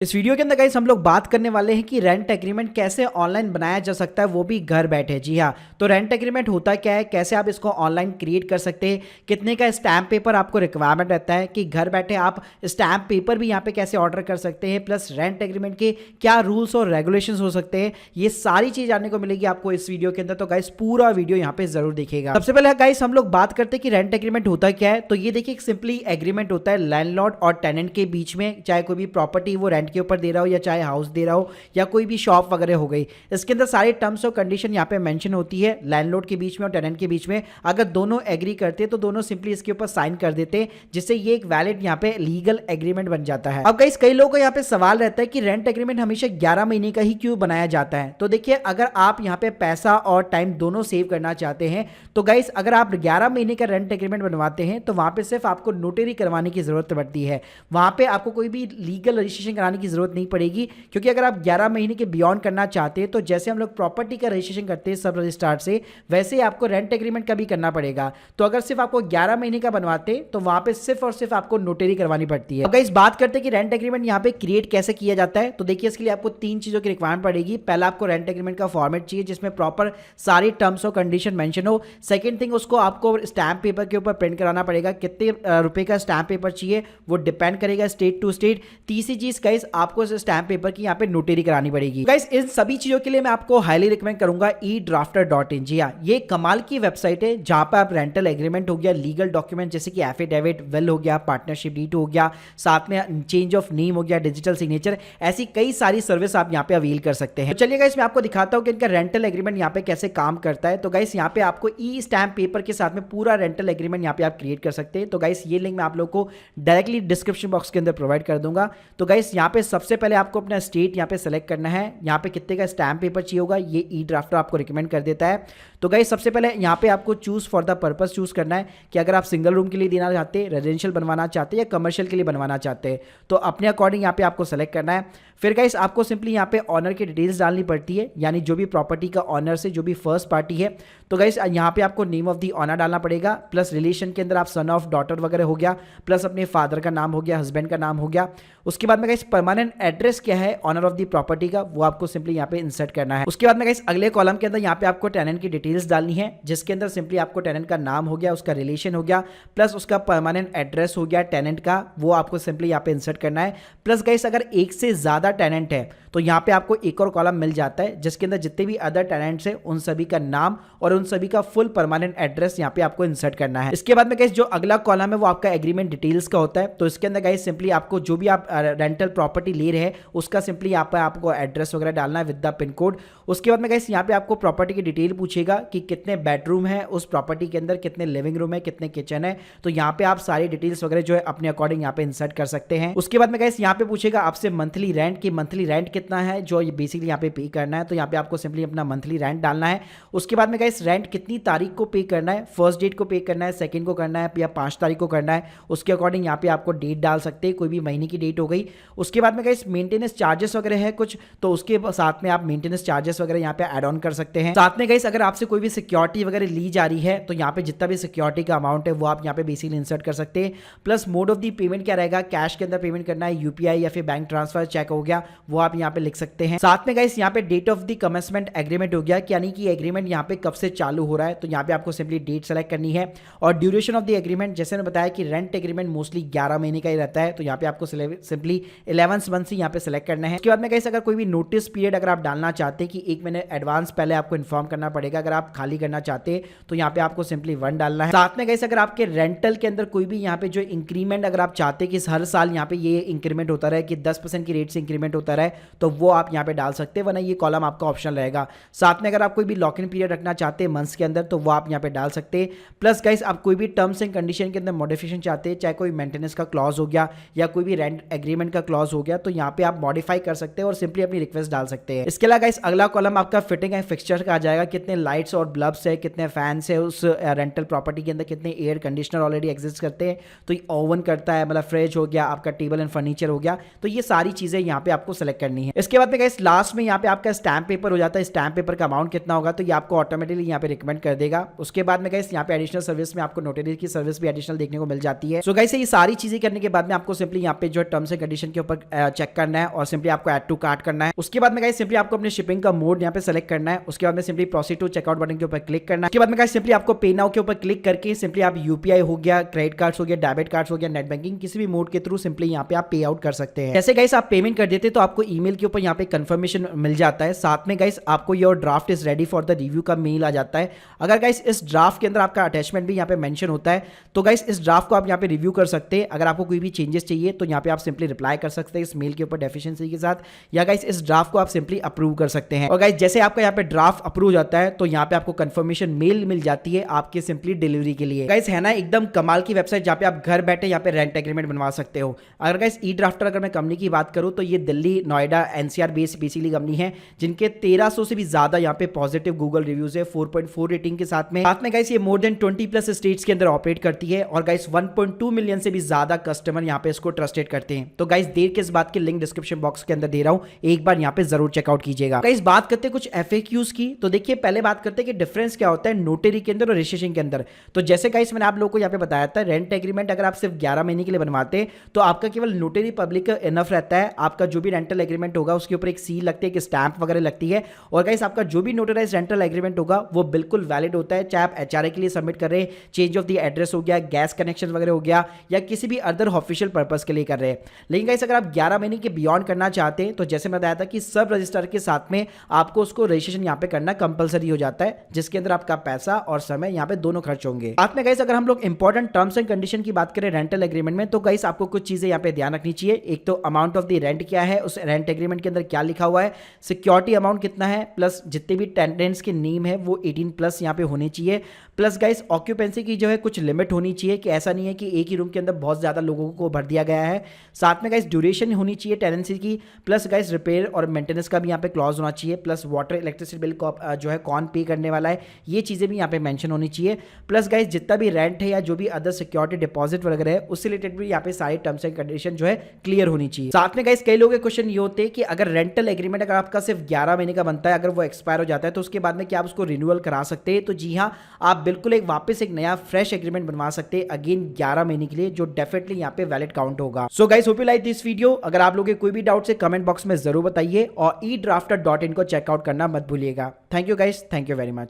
इस वीडियो के अंदर गाइस हम लोग बात करने वाले हैं कि रेंट एग्रीमेंट कैसे ऑनलाइन बनाया जा सकता है, वो भी घर बैठे। जी हाँ, तो रेंट एग्रीमेंट होता क्या है, कैसे आप इसको ऑनलाइन क्रिएट कर सकते हैं, कितने का स्टैम्प पेपर आपको रिक्वायरमेंट रहता है, कि घर बैठे आप स्टैम्प पेपर भी यहाँ पे कैसे ऑर्डर कर सकते हैं, प्लस रेंट एग्रीमेंट के क्या रूल्स और रेगुलेशंस हो सकते हैं, ये सारी चीज जानने को मिलेगी आपको इस वीडियो के अंदर। तो गाइस पूरा वीडियो यहाँ पे जरूर देखिएगा। सबसे पहले गाइस हम लोग बात करते हैं कि रेंट एग्रीमेंट होता क्या है। तो ये देखिए एक सिंपली एग्रीमेंट होता है लैंडलॉर्ड और टेनेंट के बीच में, चाहे कोई भी प्रॉपर्टी वो रेंट के ऊपर दे रहा हो या चाहे हाउस दे रहा हो या कोई भी शॉप वगैरह हो गई। इसके अंदर सारे टर्म्स और कंडीशन यहाँ पे मेंशन होती है लैंडलॉर्ड के बीच में और टेनेंट के बीच में। अगर दोनों एग्री करते हैं तो दोनों सिंपली इसके ऊपर साइन कर देते हैं, जिससे ये एक वैलिड यहाँ पे लीगल एग्रीमेंट बन जाता है। अब गाइस कई लोगों को यहाँ पे सवाल रहता है कि रेंट एग्रीमेंट हमेशा 11 महीने का ही क्यों बनाया जाता है। तो देखिए, अगर आप यहाँ पे पैसा और टाइम दोनों सेव करना चाहते हैं तो गाइस अगर आप 11 महीने का रेंट एग्रीमेंट बनवाते हैं तो वहां पे सिर्फ आपको नोटरी करवाने की जरूरत पड़ती है। वहां पे आपको कोई भी लीगल रजिस्ट्रेशन कराने की जरूरत नहीं पड़ेगी, क्योंकि अगर आप 11 महीने के बियॉन्ड करना चाहते हैं तो जैसे हम लोग प्रॉपर्टी का रजिस्ट्रेशन करते हैं सब रजिस्ट्रार से, वैसे ही आपको रेंट एग्रीमेंट का भी करना पड़ेगा। तो अगर सिर्फ आपको 11 महीने का बनवाते तो वहां पे सिर्फ और सिर्फ आपको नोटरी करवानी पड़ती है। अब गाइस बात करते हैं कि रेंट एग्रीमेंट यहाँ पे क्रिएट कैसे किया जाता है। तो देखिए, इसके लिए आपको 3 चीजों की रिक्वायरमेंट पड़ेगी। पहला, आपको रेंट एग्रीमेंट का फॉर्मेट चाहिए जिसमें प्रॉपर सारी टर्म्स और कंडीशन मेंशन हो। सेकंड थिंग, उसको आपको स्टैम्प पेपर के ऊपर प्रिंट कराना पड़ेगा। कितने रुपए का स्टैम्प पेपर चाहिए वो डिपेंड करेगा स्टेट टू स्टेट। तीसरी चीज गाइस, आपको इस स्टैम्प पेपर की यहाँ पे नोटरी करानी पड़ेगी। गाइस इन सभी चीजों के लिए मैं आपको हाईली रिकमेंड करूंगा edrafter.in। जी हाँ, ये कमाल की वेबसाइट है जहां पर आप रेंटल एग्रीमेंट हो गया, लीगल डॉक्यूमेंट जैसे कि एफिडेविट, विल हो गया, पार्टनरशिप डीड हो गया, साथ में चेंज ऑफ नेम हो गया, डिजिटल सिग्नेचर, ऐसी कई सारी सर्विस आप यहाँ पे अवेल कर सकते हैं। तो चलिए गाइस मैं आपको दिखाता हूँ कि इनका रेंटल एग्रीमेंट यहाँ पे कैसे काम करता है। तो गाइस यहाँ पे आपको ई स्टैम्प पेपर के साथ में पूरा रेंटल एग्रीमेंट यहाँ पे आप क्रिएट कर सकते हैं। तो गाइस ये लिंक मैं आप लोग को डायरेक्टली डिस्क्रिप्शन बॉक्स के अंदर प्रोवाइड कर दूंगा। तो गाइस यहाँ पे सबसे पहले आपको अपना स्टेट यहाँ पे सेलेक्ट करना है। यहाँ पे कितने का स्टैम्प पेपर चाहिए होगा ये ई ड्राफ्टर आपको रिकमेंड कर देता है। तो गाइस सबसे पहले यहाँ पे आपको choose for the purpose choose करना है कि अगर आप सिंगल रूम के लिए देना चाहते हैं, रेजिडेंशियल बनवाना चाहते हैं या कमर्शियल के लिए बनवाना चाहते हैं, तो अपने अकॉर्डिंग यहाँ पे आपको सेलेक्ट करना है। फिर गाइस आपको सिंपली यहाँ पे ऑनर की डिटेल्स डालनी पड़ती है, यानी जो भी प्रॉपर्टी का ऑनर से जो भी फर्स्ट पार्टी है। तो गाइस यहाँ पे आपको नेम ऑफ दी ऑनर डालना पड़ेगा, प्लस रिलेशन के अंदर आप सन ऑफ डॉटर वगैरह हो गया, प्लस अपने फादर का नाम हो गया, हस्बैंड का नाम हो गया। उसके बाद में गाइस परमानेंट एड्रेस क्या है ऑनर ऑफ दी प्रॉपर्टी का, वो आपको सिंपली यहाँ पे इंसर्ट करना है। उसके बाद में गाइस अगले कॉलम के अंदर यहाँ पे आपको टेनेंट की डिटेल्स डालनी है, जिसके अंदर सिंपली आपको टेनेंट का नाम हो गया, उसका रिलेशन हो गया, प्लस उसका परमानेंट एड्रेस हो गया टेनेंट का, वो आपको सिंपली यहाँ पे इंसर्ट करना है। प्लस गाइस अगर एक से ज्यादा टेनेंट है तो यहाँ पे आपको एक और कॉलम मिल जाता है, जिसके अंदर जितने भी अदर टेनेंट्स हैं उन सभी का नाम और उन सभी का फुल परमानेंट एड्रेस यहाँ पे आपको इंसर्ट करना है। इसके बाद में गाइस जो अगला कॉलम है वो आपका एग्रीमेंट डिटेल्स का होता है। तो इसके अंदर गाइस सिंपली आपको जो भी आप रेंटल प्रॉपर्टी ले रहे हैं उसका सिंपली यहाँ पे आपको एड्रेस वगैरह डालना है विद द पिन कोड। उसके बाद में गाइस यहाँ पे आपको प्रॉपर्टी की डिटेल पूछेगा कि कितने बेडरूम है उस प्रॉपर्टी के अंदर, कितने लिविंग रूम है, कितने किचन है। तो यहाँ पे आप सारी डिटेल्स वगैरह जो है अपने अकॉर्डिंग यहाँ पे इंसर्ट कर सकते हैं। उसके बाद में गाइस यहाँ पे पूछेगा आपसे मंथली रेंट, की मंथली रेंट कितना है जो बेसिकली यहाँ पे पे करना है। तो यहाँ पे आपको सिंपली अपना मंथली रेंट डालना है। उसके बाद में गाइस रेंट कितनी तारीख को पे करना है, फर्स्ट डेट को पे करना है, सेकंड को करना है या 5 तारीख को करना है, उसके अकॉर्डिंग यहाँ पे आपको डेट डाल सकते हैं, कोई भी महीने की डेट हो गई। उसके बाद में गाइस मेंटेनेंस चार्जेस वगैरह है कुछ, तो उसके साथ में आप मेंटेनेंस चार्जेस वगैरह यहाँ पे ऐड ऑन कर सकते हैं। साथ में गाइस अगर आपसे कोई भी सिक्योरिटी वगैरह ली जा रही है तो यहाँ पे जितना भी सिक्योरिटी का अमाउंट है वो आप यहाँ पे बेसिकली इंसर्ट कर सकते हैं। Plus mode of the payment क्या रहेगा, कैश के अंदर पेमेंट करना है, यूपीआई या फिर बैंक ट्रांसफर, चेक हो गया, वो आप यहाँ पे लिख सकते हैं। साथ में गाइस यहाँ पे date of the commencement agreement हो गया, यानी कि एग्रीमेंट यहाँ पे कब से चालू हो रहा है। तो यहाँ पे आपको सिंपली डेट सेलेक्ट करनी है। और ड्यूरेशन ऑफ द एग्रीमेंट, जैसे मैंने बताया कि रेंट एग्रीमेंट मोस्टली 11 महीने का ही रहता है, तो यहाँ पे आपको सिंपली 11 मंथ से यहाँ पे सेलेक्ट करना है। उसके बाद में गाइस अगर कोई भी नोटिस पीरियड अगर आप डालना चाहते हैं कि 1 महीने एडवांस पहले आपको इन्फॉर्म करना पड़ेगा अगर आप खाली करना चाहते हैं, तो यहाँ पे आपको सिंपली 1 डालना है। साथ में गाइस अगर आपके रेंटल के अंदर कोई भी यहाँ पे जो इंक्रीमेंट अगर आप चाहते हैं कि हर साल यहाँ पे ये इंक्रीमेंट होता रहे, कि 10% की रेट से इंक्रीमेंट होता रहे, तो वो आप यहाँ पे डाल सकते हैं, वरना ये कॉलम आपका ऑप्शन रहेगा। साथ में अगर आप कोई भी लॉक इन पीरियड रखना चाहते हैं मंथ्स के अंदर, तो वो आप यहाँ पे डाल सकते हैं। प्लस गाइस आप कोई भी टर्म्स एंड कंडीशन के अंदर मॉडिफिकेशन चाहते हैं, चाहे कोई मेंटेनेंस का क्लॉज हो गया या कोई भी रेंट एग्रीमेंट का क्लॉज हो गया, तो यहाँ पे आप मॉडिफाई कर सकते हैं और सिंपली अपनी रिक्वेस्ट डाल सकते हैं। इसके अलावा गाइस अगला कॉलम आपका फिटिंग एंड फिक्सचर का आ जाएगा, कितने लाइट्स और बल्ब्स है, कितने फैंस है उस रेंटल प्रॉपर्टी के अंदर, कितने एयर कंडीशनर ऑलरेडी एग्जिस्ट करते हैं, तो ओवन करता है, मतलब फ्रिज हो गया, आपका टेबल एंड फर्नीचर हो गया, तो ये सारी चीजें यहाँ यहाँ पे आपको सेलेक्ट करनी है। इसके बाद में गाइस लास्ट में यहाँ पे आपका स्टैम्प पेपर हो जाता है। स्टैम्प पेपर का अमाउंट कितना होगा तो ये आपको ऑटोमेटिकली यहाँ पे रिकमेंड कर देगा। उसके बाद में गाइस यहाँ पे एडिशनल सर्विस में आपको नोटरी की सर्विस भी एडिशनल देखने को मिल जाती है। सो गाइस ये सारी चीजें करने के बाद में आपको सिंपली यहाँ पे जो टर्म्स एंड कंडीशन के ऊपर चेक करना है और सिंपली आपको ऐड टू कार्ट करना है। उसके बाद में गाइस सिंपली आपको अपने शिपिंग का मोड यहाँ पे सेलेक्ट करना है। उसके बाद में simply proceed to checkout button के ऊपर क्लिक करना है। उसके बाद में गाइस सिंपली आपको पे नाउ के ऊपर क्लिक करके सिंपली आप यूपीआई हो गया, क्रेडिट कार्ड्स हो गया, डेबिट कार्ड्स हो गया, नेट बैंकिंग किसी भी मोड के थ्रू सिंपली यहाँ पे आप पे आउट कर सकते हैं। जैसे गाइस आप पेमेंट कर देते तो आपको ईमेल के ऊपर यहाँ पे कंफर्मेशन मिल जाता है। साथ में गाइस आपको your draft is ready for the review का मेल आ जाता है। अगर गाइस इस ड्राफ्ट के अंदर आपका अटैचमेंट भी यहाँ पे मेंशन होता है तो गाइस इस ड्राफ्ट को आप यहाँ पे रिव्यू कर सकते हैं। अगर आपको कोई भी चेंजेस चाहिए तो यहाँ पे आप सिंपली रिप्लाई कर सकते हैं इस मेल के ऊपर डेफिशिएंसी के साथ, या गाइस इस ड्राफ्ट को आप सिंपली अप्रूव कर सकते हैं। और गाइस जैसे आपका यहाँ पे ड्राफ्ट अप्रूव हो जाता है तो यहाँ पे आपको कंफर्मेशन मेल मिल जाती है आपके सिंपली डिलीवरी के लिए। गाइस है ना एकदम कमाल की वेबसाइट जहाँ पे आप घर बैठे यहाँ पे रेंट एग्रीमेंट बनवा सकते हो। अगर गाइस ई ड्राफ्टर अगर मैं कंपनी की बात करूँ तो ये Delhi, Noida, NCR based basically company है जिनके 1300 से भी ज्यादा यहाँ पे पॉजिटिव गूगल रिव्यूज है 4.4 रेटिंग के साथ में गाइस ये मोर देन 20+ स्टेट्स के अंदर ऑपरेट करती है और गाइस 1.2 मिलियन से भी ज्यादा कस्टमर यहाँ पे इसको ट्रस्टेड करते हैं। तो गाइस देर के इस बात की लिंक डिस्क्रिप्शन बॉक्स के अंदर दे रहा हूँ, एक बार यहाँ पे जरूर चेकआउट कीजिएगा। गाइस बात करते हैं कुछ एफएक्यूज की। तो देखिए पहले बात करते हैं कि डिफरेंस क्या होता है नोटरी के अंदर और रजिस्ट्रेशन के अंदर। तो जैसे गाइस मैंने आप लोगों को यहाँ पे बताया था रेंट एग्रीमेंट अगर आप सिर्फ 11 महीने के लिए बनवाते हैं तो आपका केवल नोटरी पब्लिक इनफ रहता है। आपका जो भी रेंटल एग्रीमेंट होगा उसके ऊपर एक सील लगती है, एक स्टैंप वगैरह लगती है। और गाइस आपका जो भी नोटराइज रेंटल एग्रीमेंट होगा वो बिल्कुल वैलिड होता है, चाहे आप एचआरए के लिए सबमिट कर रहे हैं, चेंज ऑफ द एड्रेस हो गया, गैस कनेक्शन वगैरह हो गया, या किसी भी अदर ऑफिशियल पर्पस के लिए कर रहे हैं। लेकिन गाइस अगर आप 11 महीने के बियॉन्ड करना चाहते हैं तो जैसे मैं बताया था कि सब रजिस्टर के साथ में आपको उसको रजिस्ट्रेशन यहाँ पे करना कंपलसरी हो जाता है, जिसके अंदर आपका पैसा और समय यहाँ पे दोनों खर्च होंगे। साथ में गाइस अगर हम लोग इंपॉर्टेंट टर्म्स एंड कंडीशन की बात करें रेंटल एग्रीमेंट में तो गाइस आपको कुछ चीजें यहाँ पे ध्यान रखनी चाहिए। एक तो अमाउंट ऑफ द रेंट क्या है, उस रेंट एग्रीमेंट के अंदर क्या लिखा हुआ है, सिक्योरिटी अमाउंट कितना है, प्लस जितने भी टेनेंट्स के नेम है वो 18+ यहाँ पे होने चाहिए। प्लस गाइस ऑक्यूपेंसी की जो है कुछ लिमिट होनी चाहिए कि ऐसा नहीं है कि एक ही रूम के अंदर बहुत ज्यादा लोगों को भर दिया गया है। साथ में गाइस ड्यूरेशन होनी चाहिए टेनेंसी की। प्लस गाइस रिपेयर और मेंटेनेंस का भी यहाँ पे क्लॉज होना चाहिए। प्लस वाटर इलेक्ट्रिसिटी बिल को जो है कौन पे करने वाला है ये चीजें भी यहाँ पे मेंशन होनी चाहिए। प्लस गाइस जितना भी रेंट है या जो भी अदर सिक्योरिटी डिपॉजिट वगैरह है उससे रिलेटेड भी यहाँ पे सारे टर्म्स एंड कंडीशन जो है क्लियर होनी चाहिए। साथ में गाइस कई लोगों के क्वेश्चन ये होते हैं कि अगर रेंटल एग्रीमेंट अगर आपका सिर्फ 11 महीने का बनता है, अगर वो एक्सपायर हो जाता है तो उसके बाद में क्या आप उसको रिन्यूअल करा सकते हैं? तो जी हाँ, आप बिल्कुल एक वापस एक नया फ्रेश एग्रीमेंट बनवा सकते हैं अगेन 11 महीने के लिए, जो डेफिनेटली यहाँ पे वैलिड काउंट होगा। So guys hope you like this video. अगर आप लोगों के कोई भी डाउट है कमेंट बॉक्स में जरूर बताइए और edrafter.in को चेकआउट करना मत भूलिएगा। Thank you guys, thank you very much.